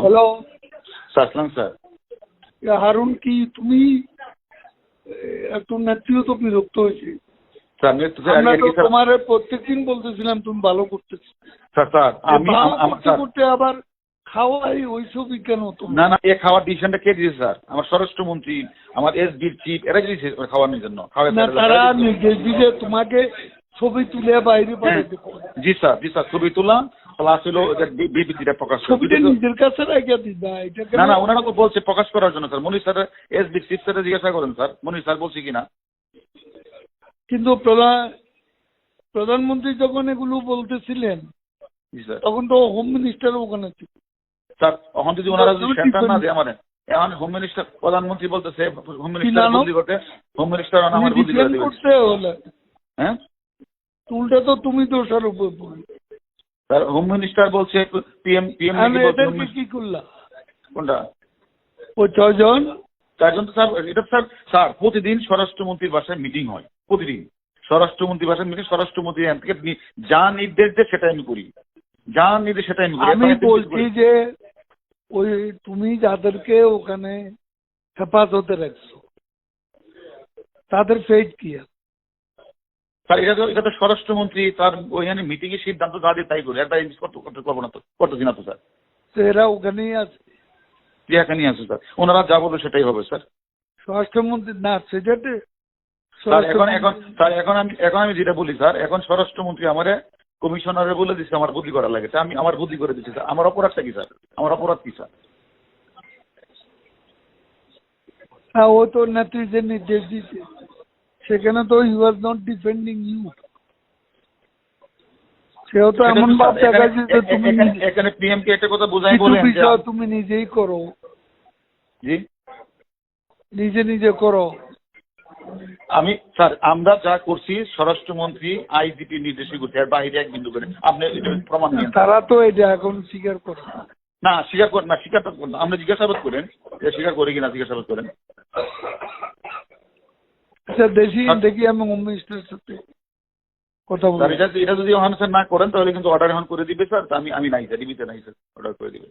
Hello sir আসসালাম sir. Harun, কি তুমি একটু নেত্রীও তো বিরক্ত হয়েছে। স্যার আমরা তো তোমার প্রত্যেকদিন বলতেছিলাম তুমি ভালো করতেছো, স্যার স্যার আমি ভালো করতে স্যার করতে আবার খাওয়াই ওইসবই কেন তুমি? না না, এ খাওয়ার ডিসিশনটা কে দিয়েছে স্যার? আমার স্বরাষ্ট্রমন্ত্রী, আমার এসবির চিফ, এরা দিয়েছে খাওয়ানোর জন্য। না, তারা নির্দেশ দিলে তোমাকে ছবি তুলে বাইরে পাঠাতে পারে। জি স্যার, জি স্যার, ছবি তোলা প্লাস হলো বিবৃতিটা প্রকাশ করা। ছবিটা নিজের কাছে রেখে দিবা, এটা না না, ওনারা তো বলছে প্রকাশ করার জন্য স্যার। মনির স্যার, এসবির চিফ স্যার জিজ্ঞাসা করেন স্যার, মনির স্যার বলছে কিনা। কিন্তু প্রধানমন্ত্রী যখন এগুলো বলতেছিলেন জি স্যার। তখন তো হোম মিনিস্টার ওখানে ছিল। স্যার এখন যদি ওনারা যদি সেন্টার না দেয় আমাদের, এখন হোম মিনিস্টার, প্রধানমন্ত্রী বলতেছে হোম মিনিস্টার বুদ্ধি করতে, হোম মিনিস্টার আমার বুদ্ধি করে দেবে। করতে হলে হ্যাঁ, উল্টা তো তুমি দোষারোপ করবে। স্যার হোম মিনিস্টার বলছে পিএম এদেরকে কি করলা? কোনটা? ও 6 জন। চারজন তো স্যার, এটা স্যার স্যার প্রতিদিন স্বরাষ্ট্রমন্ত্রীর বাসায় মিটিং হয়, প্রতিদিন স্বরাষ্ট্রমন্ত্রীর বাসায় মিটিং। স্বরাষ্ট্রমন্ত্রী এখান থেকে যা নির্দেশ দেয় সেটাই আমি করি, যা নির্দেশ সেটাই আমি করি। আমি বলছি যে ওই তুমি যাদেরকে ওখানে হেফাজতে রাখছো তাদের ফেট কি আছে? স্যার এটা তো স্বরাষ্ট্রমন্ত্রী তার ওইখানে মিটিং এর সিদ্ধান্ত যা দিয়ে তাই করি, একটা করতে করবো না তো, করতেছি না তো স্যার। তো এরা ওখানেই আছে, এখানেই আছে স্যার, ওনারা যা বলবে সেটাই হবে স্যার। স্বরাষ্ট্রমন্ত্রী না সেটাতে স্যার এখন আমি যেটা বলি স্যার, এখন স্বরাষ্ট্রমন্ত্রী আমারে কমিশনারে বলে দিচ্ছে আমার বুদ্ধি করা লাগে, আমি আমার বুদ্ধি করে দিচ্ছি স্যার। আমার অপরাধটা কি স্যার? আমার অপরাধ কি স্যার? ও তো নেত্রী যে নির্দেশ দিচ্ছে সেখানে তো you are not defending you. সেও তো এমন ভাব দেখাচ্ছে যে তুমি এখানে পিএম কে একটা কথা বুঝাই বলেন বিষয় তুমি নিজেই করো, জি নিজে নিজে করো। আমি স্যার আমরা যা করছি স্বরাষ্ট্রমন্ত্রী আইজিপি নির্দেশই করছে, আর বাইরে এক বিন্দু করে আপনি এটা প্রমাণ নিয়ে তারা তো এটা এখন স্বীকার করে না, স্বীকার করেন না, স্বীকারটা করেন, আপনি জিজ্ঞাসাবাদ করেন যে স্বীকার করে কিনা, জিজ্ঞাসাবাদ করেন। আচ্ছা দেখি আমি হোম মিনিস্টারের সাথে কথা বলবো। এটা যদি ওখানে স্যার না করেন তাহলে কিন্তু অর্ডার এখন করে দিবে স্যার। আমি নাই স্যার, ডিবিতে নাই স্যার, অর্ডার করে দিবে।